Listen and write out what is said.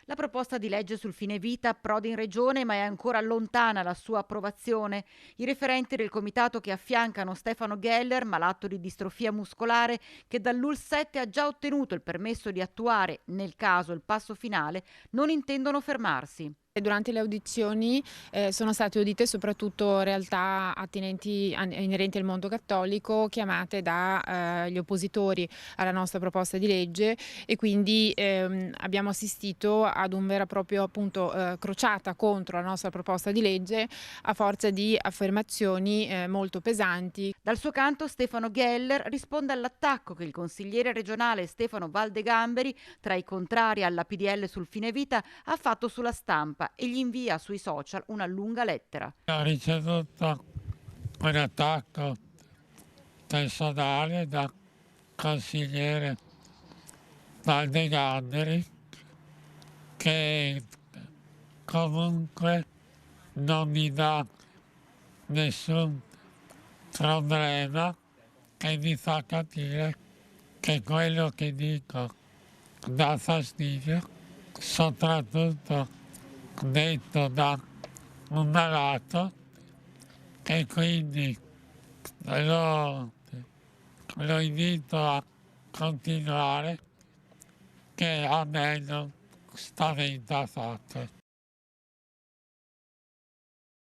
La proposta di legge sul fine vita approda in regione, ma è ancora lontana la sua approvazione. I referenti del comitato che affiancano Stefano Geller, malato di distrofia muscolare, che dall'ULSS 7 ha già ottenuto il permesso di attuare, nel caso, il passo finale, non intendono fermarsi. Durante le audizioni sono state udite soprattutto realtà inerenti al mondo cattolico chiamate dagli oppositori alla nostra proposta di legge e quindi abbiamo assistito ad un vera e proprio appunto crociata contro la nostra proposta di legge a forza di affermazioni molto pesanti. Dal suo canto Stefano Geller risponde all'attacco che il consigliere regionale Stefano Valdegamberi, tra i contrari alla PDL sul fine vita, ha fatto sulla stampa e gli invia sui social una lunga lettera. Ho ricevuto un attacco personale da consigliere Valdegamberi che comunque non mi dà nessun problema e mi fa capire che quello che dico dà fastidio, soprattutto detto da un malato e quindi lo invito a continuare che a me non spaventa affatto.